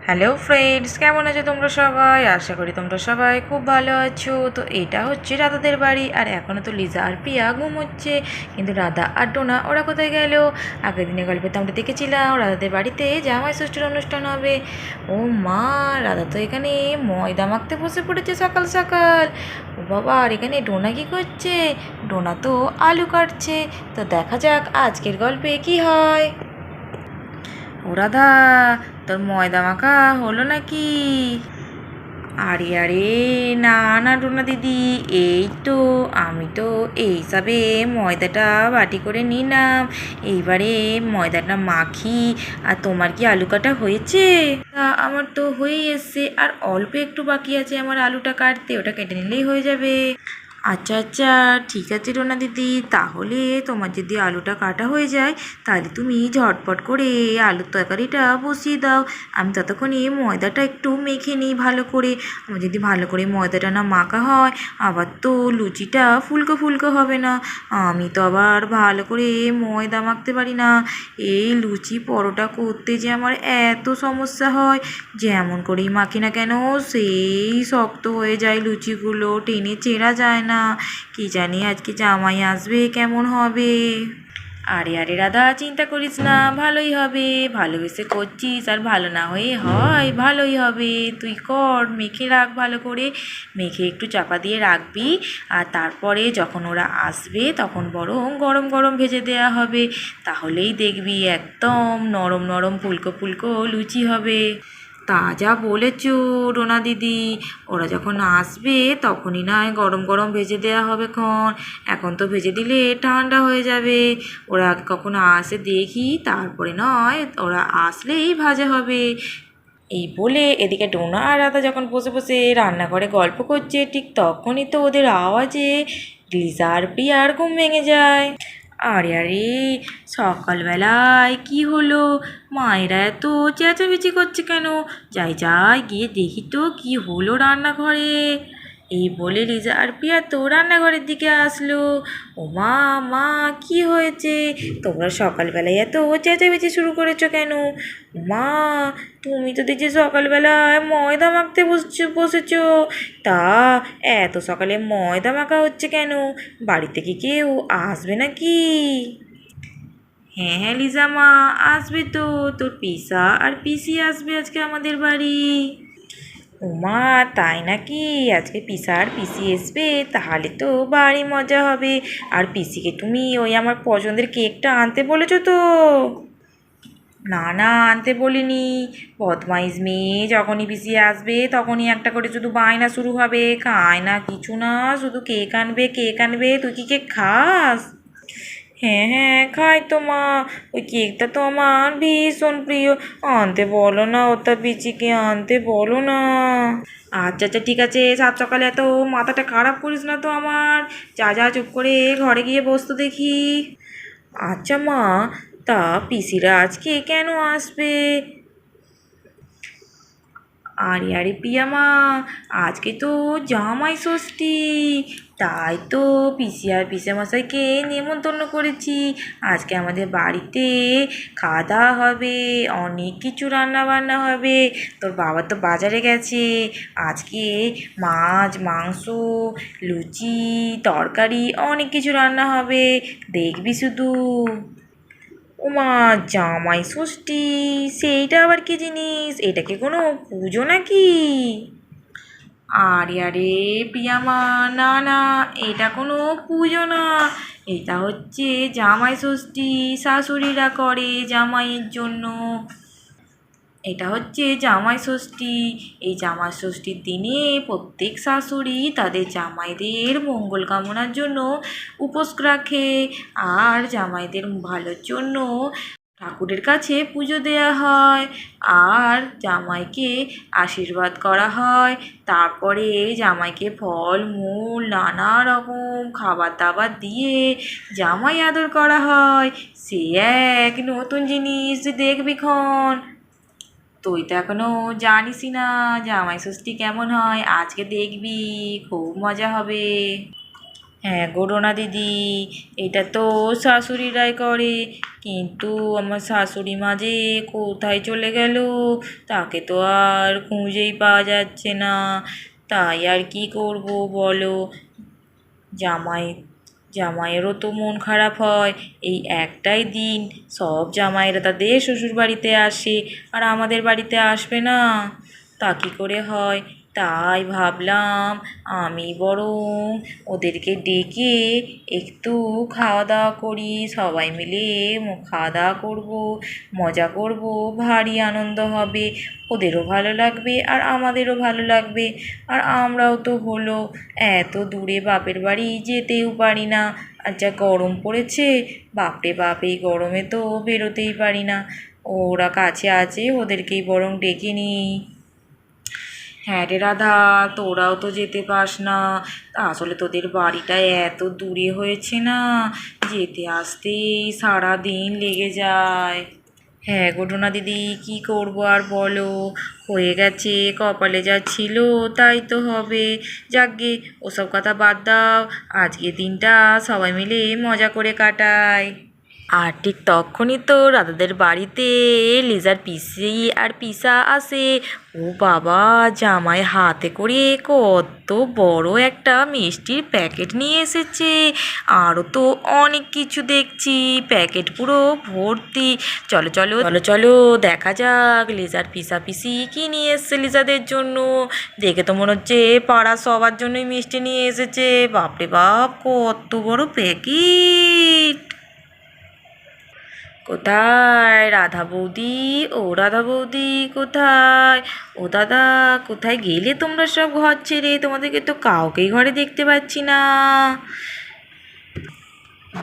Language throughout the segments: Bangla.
হ্যালো ফ্রেন্ডস, কেমন আছো তোমরা সবাই? আশা করি তোমরা সবাই খুব ভালো আছো। তো এটা হচ্ছে রাধাদের বাড়ি, আর এখনও তো লিজা আর পিয়া ঘুমোচ্ছে। কিন্তু রাধা আর ডোনা ওরা কোথায় গেল? আগের দিনের গল্পে তো আমরা দেখেছিলাম রাধাদের বাড়িতে জামাই ষষ্ঠীর অনুষ্ঠান হবে। ও মা, রাধা তো এখানে ময়দা মাখতে বসে পড়েছে সকাল সকাল। ও বাবা, আর এখানে ডোনা কি করছে? ডোনা তো আলু কাটছে। তো দেখা যাক আজকের গল্পে কি হয়। ও রাধা, তোর ময়দা মাখা হলো নাকি? আরে আরে, না না রুনা দিদি, এই তো আমি তো এইসবে ময়দাটা বাটি করে নিলাম। এইবারে ময়দাটা মাখি। আর তোমার কি আলু কাটা হয়েছে? আমার তো হয়েই এসছে, আর অল্প একটু বাকি আছে আমার আলুটা কাটতে, ওটা কেটে নিলেই হয়ে যাবে। আচ্ছা আচ্ছা, ঠিক আছে রোনা দিদি, তাহলে তোমার যদি আলুটা কাটা হয়ে যায় তাহলে তুমি ঝটপট করে আলুর তরকারিটা বসিয়ে দাও। আমি ততক্ষণে ময়দাটা একটু মেখে নিই ভালো করে। আমার যদি ভালো করে ময়দাটা না মাখা হয়, আবার তো লুচিটা ফুলকো ফুলকো হবে না। আমি তো আবার ভালো করে ময়দা মাখতে পারি না। এই লুচি পরোটা করতে যে আমার এত সমস্যা হয়, যেমন করেই মাখি না কেন সেই শক্ত হয়ে যায়, লুচিগুলো টেনে চেরা যায় না। কি জানি আজকে জামাই আসবে কেমন হবে। আরে আরে রাধা, চিন্তা করিস না, ভালোই হবে। ভালোবেসে করছিস, আর ভালো না হয়ে হয় ভালোই হবে। তুই কর, মেখে রাখ ভালো করে। মেখে একটু চাপা দিয়ে রাখবি। আর তারপরে যখন ওরা আসবে তখন বরং গরম গরম ভেজে দেওয়া হবে। তাহলেই দেখবি একদম নরম নরম ফুলকো ফুলকো লুচি হবে। তা যা বলেছ রোনা দিদি, ওরা যখন আসবে তখনই নয় গরম গরম ভেজে দেওয়া হবে ক্ষণ। এখন তো ভেজে দিলে ঠান্ডা হয়ে যাবে। ওরা আগে কখন আসে দেখি, তারপরে নয় ওরা আসলেই ভাজা হবে। এই বলে এদিকে ডোনা আর রাধা যখন বসে বসে রান্নাঘরে গল্প করছে, ঠিক তখনই তো ওদের আওয়াজে লিজা আর প্রিয়ার ঘুম ভেঙে যায়। আরে আরে, সকালবেলায় কি হলো? মায়েরা এত চেঁচামেচি করছে কেন? যাই যাই গিয়ে দেখি তো কি হলো রান্নাঘরে। এই বলে লিজা আর প্রিয়া তো রান্নাঘরের দিকে আসলো। ও মা, মা, কি হয়েছে? তোমরা সকালবেলায় এত চেঁচামেচি শুরু করেছো কেন? মা, তুমি তো দেখছি সকালবেলায় ময়দা মাখতে বসেছো। তা এত সকালে ময়দা মাখা হচ্ছে কেন? বাড়িতে কি কেউ আসবে নাকি? হ্যাঁ হ্যাঁ লিজা মা, আসবে তো। তোর পিসা আর পিসি আসবে আজকে আমাদের বাড়ি। ওমা, তাই নাকি? আজকে পিসা আর পিসি আসবে, তাহলে তো বাড়ি মজা হবে। আর পিসিকে তুমি ওই আমার পছন্দের কেকটা আনতে বলেছো তো? না না, আনতে বলিনি। বদমাইশ মেয়ে, যখনই পিসি আসবে তখনই একটা করে শুধু বায়না শুরু হবে। খায় না কিছু না, শুধু কেক আনবে কেক আনবে। তুই কি কেক খাস? হ্যাঁ হ্যাঁ, খাই তো মা। ওই কেকটা তো আমার ভীষণ প্রিয়। আনতে বলো না, ওটা পিচিকে আনতে বলো না। আচ্ছা আচ্ছা, ঠিক আছে, সাত সকালে এত মাথাটা খারাপ করিস না তো আমার। যা যা, চুপ করে ঘরে গিয়ে বসতো দেখি। আচ্ছা মা, তা পিসিরা আজকে কেন আসবে? আরে আরে পিয়ামা, আজকে তো জামাই ষষ্ঠী। তাই তো পিসি আর পিসেমশাইকে নেমন্তন্ন করেছি। আজকে আমাদের বাড়িতে খাওয়া দাওয়া হবে, অনেক কিছু রান্না বান্না হবে। তোর বাবা তো বাজারে গেছে। আজকে মাছ মাংস লুচি তরকারি অনেক কিছু রান্না হবে, দেখবি শুধু। ওমা, জামাই ষষ্ঠী, সেইটা আবার কি জিনিস? এটা কি কোনো পুজো নাকি? আরে আরে পিয়ামা, না না, এটা কোনো পুজো না। এটা হচ্ছে জামাই ষষ্ঠী, শাশুড়িরা করে জামাইয়ের জন্য। এটা হচ্ছে জামাই ষষ্ঠী। এই জামাই ষষ্ঠীর দিনে প্রত্যেক শাশুড়ি তাদের জামাইদের মঙ্গল কামনার জন্য উপোস রাখে। আর জামাইদের ভালোর জন্য ঠাকুরের কাছে পুজো দেওয়া হয়। আর জামাইকে আশীর্বাদ করা হয়। তারপরে জামাইকে ফল মূল নানা রকম খাবার দাবার দিয়ে জামাই আদর করা হয়। সে এক নতুন জিনিস, দেখবি ক্ষণ। তুই তো এখনো জানিসই না জামাই ষষ্ঠী কেমন হয়। আজকে দেখবি, খুব মজা হবে। হ্যাঁ গো ডোনা দিদি, এটা তো শাশুড়িরাই করে, কিন্তু আমার শাশুড়ি মা যে কোথায় চলে গেল, তাকে তো আর খুঁজেই পাওয়া যাচ্ছে না। তাই আর কি করব বলো। জামাই জামাইয়েরও তো মন খারাপ হয়। এই একটাই দিন সব জামাইরা তাদের শ্বশুর বাড়িতে আসে, আর আমাদের বাড়িতে আসবে না? তা কী করে হয়? তাই ভাবলাম আমি বরং ওদেরকে ডেকে একটু খাওয়া দাওয়া করি, সবাই মিলে খাওয়া দাওয়া করবো, মজা করব, ভারী আনন্দ হবে। ওদেরও ভালো লাগবে আর আমাদেরও ভালো লাগবে। আর আমরাও তো হলো এত দূরে বাপের বাড়ি যেতেও পারি না। আর যা গরম পড়েছে, বাপরে বাপ, এই গরমে তো বেরোতেই পারি না। ওরা কাছে আছে, ওদেরকেই বরং ডেকে নিই। হ্যাঁ রে রাধা, তোরাও তো যেতে পাস না। আসলে তোদের বাড়িটা এত দূরে হয়েছে না, যেতে আসতেই সারা দিন লেগে যায়। হ্যাঁ ঘটনা দিদি, কি করবো আর বলো, হয়ে গেছে, কপালে যা ছিল তাই তো হবে। যাকগে, ওসব কথা বাদ দাও, আজকে দিনটা সবাই মিলে মজা করে কাটাই। আর ঠিক তখনই তো দাদাদের বাড়িতে লিজার পিসি আর পিসা আসে। ও বাবা, জামাই হাতে করে কত বড় একটা মিষ্টির প্যাকেট নিয়ে এসেছে। আরও তো অনেক কিছু দেখছি, প্যাকেট পুরো ভর্তি। চলো চলো চলো চলো, দেখা যাক লিজার পিসা পিসি কি নিয়ে এসছে লিজাদের জন্য। দেখে তো মনে হচ্ছে পাড়া সবার জন্যই মিষ্টি নিয়ে এসেছে। বাপরে বাপ, কত বড় প্যাকেট! কোথায় রাধা বৌদি? ও রাধা বৌদি কোথায়? ও দাদা, কোথায় গেলে তোমরা সব ঘর ছেড়ে? তোমাদেরকে তো কাউকেই ঘরে দেখতে পাচ্ছি না।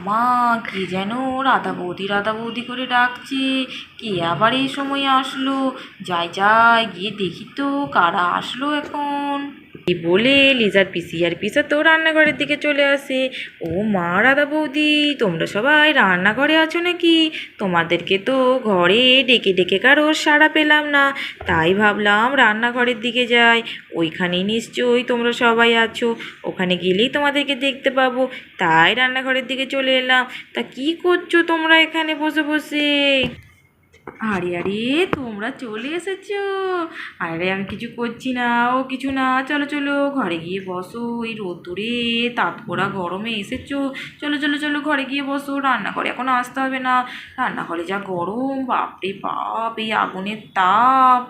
মা, কে যেন রাধা বৌদি করে ডাকছে। কে আবার এই সময় আসলো? যাই যাই, গিয়ে দেখি তো কারা আসলো এখন। এই বলে লিজার পিসি আর পিসা তো রান্নাঘরের দিকে চলে আসে। ও মা, রাধা বৌদি, তোমরা সবাই রান্নাঘরে আছো নাকি? তোমাদেরকে তো ঘরে ডেকে ডেকে কারো সাড়া পেলাম না, তাই ভাবলাম রান্নাঘরের দিকে যাই। ওইখানেই নিশ্চয়ই তোমরা সবাই আছো, ওখানে গেলেই তোমাদেরকে দেখতে পাবো, তাই রান্নাঘরের দিকে চলে এলাম। তা কি করছো তোমরা এখানে বসে বসে? আরে আরে, তোমরা চলে এসেছো? আরে আমি কিছু করছি না, ও কিছু না, চলো চলো ঘরে গিয়ে বসো। এই রোদ্দুরে তাপ পোড়া গরমে এসেছো, চলো চলো চলো ঘরে গিয়ে বসো। রান্নাঘরে এখন আসতে হবে না, রান্নাঘরে যা গরম, বাপরে বাপ, এই আগুনের তাপ।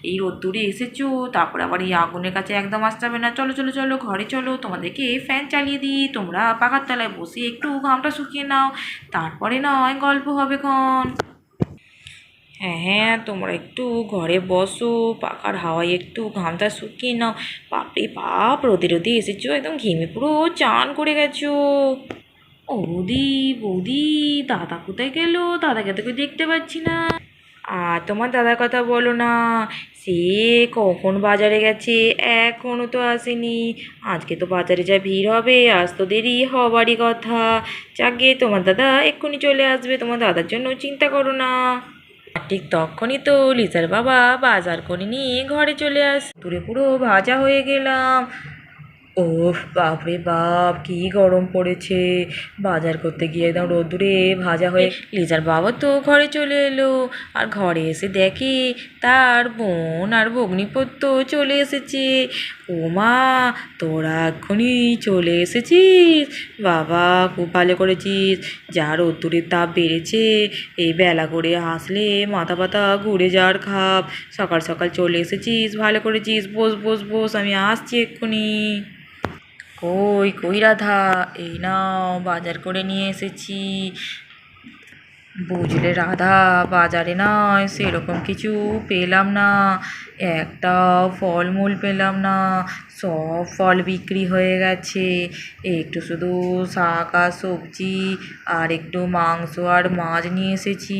এই রোদ্দুরে এসেছো, তারপরে আবার এই আগুনের কাছে একদম আসতে হবে না। চলো চলো চলো ঘরে চলো, তোমাদেরকে ফ্যান চালিয়ে দিই, তোমরা পাখার তলায় বসে একটু ঘামটা শুকিয়ে নাও, তারপরে নয় গল্প হবে ক্ষণ। হ্যাঁ হ্যাঁ, তোমরা একটু ঘরে বসো, পাখার হাওয়ায় একটু ঘামটা শুকিয়ে নাও। বাপরে বাপ, রোদে রোদে এসেছো, একদম ঘেমে পুরো চান করে গেছো। ও বৌদি, বৌদি, দাদা কোথায় গেল? দাদাকে তো কেউ দেখতে পাচ্ছি না। আর তোমার দাদার কথা বলো না, সে কখন বাজারে গেছে, এখনও তো আসেনি। আজকে তো বাজারে যা ভিড় হবে, আজ তো দেরি হবারই কথা। যাকে, তোমার দাদা এক্ষুনি চলে আসবে, তোমার দাদার জন্য চিন্তা করো না। আর ঠিক তখনই তো লিসার বাবা বাজার করে নিয়ে ঘরে চলে দূরে পুরো ভাজা হয়ে গেলাম। ওফ, বাপরে বাপ, কি গরম পড়েছে! বাজার করতে গিয়ে একদম রোদ্দুরে ভাজা হয়ে লিজার বাবা তো ঘরে চলে এলো। আর ঘরে এসে দেখে তার বোন আর ভগ্নিপতি চলে এসেছে। ও মা, তোরা এক্ষুনি চলে এসেছিস? বাবা, খুব ভালো করেছিস। যা রোদ্দুরের তাপ বেড়েছে, এই বেলা করে আসলে মাথা ব্যথা ঘুরে যাওয়ার খাপ। সকাল সকাল চলে এসেছিস, ভালো করেছিস। বস বস বস, আমি আসছি এক্ষুনি। কই কই রাধা, এই নাও বাজার করে নিয়ে এসেছি। বুঝলে রাধা, বাজারে নয় সেরকম কিছু পেলাম না, একটাও ফলমূল পেলাম না, সব ফল বিক্রি হয়ে গেছে। একটু শুধু শাক আর সবজি আর একটু মাংস আর মাছ নিয়ে এসেছি,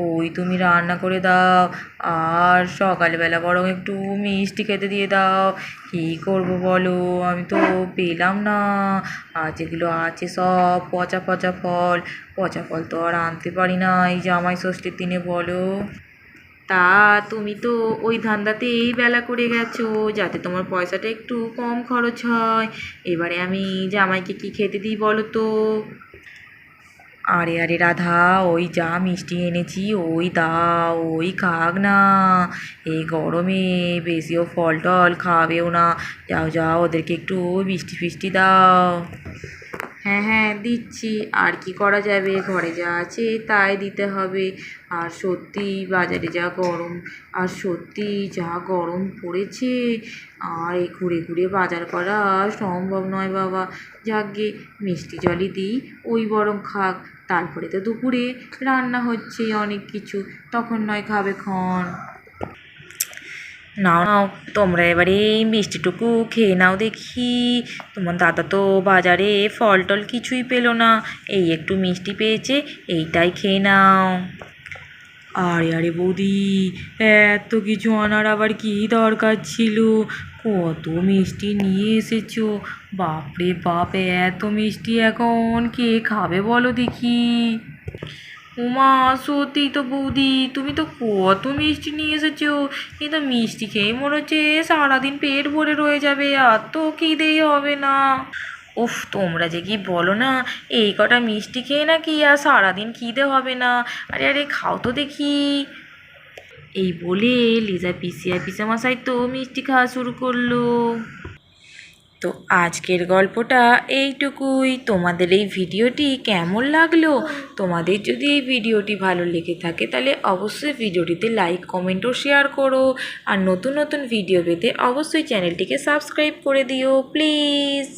ওই তুমি রান্না করে দাও। আর সকালবেলা বরং একটু মিষ্টি খেতে দিয়ে দাও। কী করবো বলো, আমি তো পেলাম না। আর যেগুলো আছে সব পচা পচা ফল, পচা ফল তো আর আনতে পারি না এই জামাই ষষ্ঠীর দিনে, বলো। তা তুমি তো ওই ধান্দাতেই বেলা করে গেছো যাতে তোমার পয়সাটা একটু কম খরচ হয়। এবারে আমি জামাইকে কি খেতে দিই বলো তো? আরে আরে রাধা, ওই যা মিষ্টি এনেছি ওই দাও, ওই খাক না। এই গরমে বেশিও ফল টল খাবেও না। যাও যাও, ওদেরকে একটু মিষ্টি ফিষ্টি দাও। হ্যাঁ হ্যাঁ দিচ্ছি, আর কি করা যাবে, ঘরে যা আছে তাই দিতে হবে। আর সত্যি বাজারে যা গরম, আর সত্যি যা গরম পড়েছে, আর এই ঘুরে ঘুরে বাজার করা সম্ভব নয় বাবা। যাকগে, মিষ্টি জলই দিই, ওই বরং খাক। তারপরে তো দুপুরে রান্না হচ্ছে অনেক কিছু, তখন নয় খাবে ক্ষণ। নাও নাও, তোমরা এবারে এই মিষ্টিটুকু খেয়ে নাও দেখি। তোমার দাদা তো বাজারে ফল টল কিছুই পেলো না, এই একটু মিষ্টি পেয়েছে, এইটাই খেয়ে নাও। আরে আরে বৌদি, এত কিছু আনার আবার কি দরকার ছিল? কত মিষ্টি নিয়ে এসেছো! বাপরে বাপ, এত মিষ্টি এখন কে খাবে বলো দেখি? উমা, সত্যি তো বৌদি, তুমি তো কত মিষ্টি নিয়ে এসেছো! এই তো মিষ্টি খেয়ে মনে হচ্ছে সারাদিন পেট ভরে রয়ে যাবে, আর তো খিদেই হবে না। উফ, তোমরা যে কি বলো না, এই কটা মিষ্টি খেয়ে নাকি আর সারাদিন খিদে হবে না। আরে আরে খাও তো দেখি। এই বলে লিজা পিসি আর পিসেমশাই তো মিষ্টি খাওয়া শুরু করলো। তো আজকের গল্পটা এইটুকুই। তোমাদের এই ভিডিওটি কেমন লাগলো? তোমাদের যদি এই ভিডিওটি ভালো লেগে থাকে তাহলে অবশ্যই ভিডিওটিতে লাইক কমেন্ট ও শেয়ার করো। আর নতুন নতুন ভিডিও পেতে অবশ্যই চ্যানেলটিকে সাবস্ক্রাইব করে দিও প্লিজ।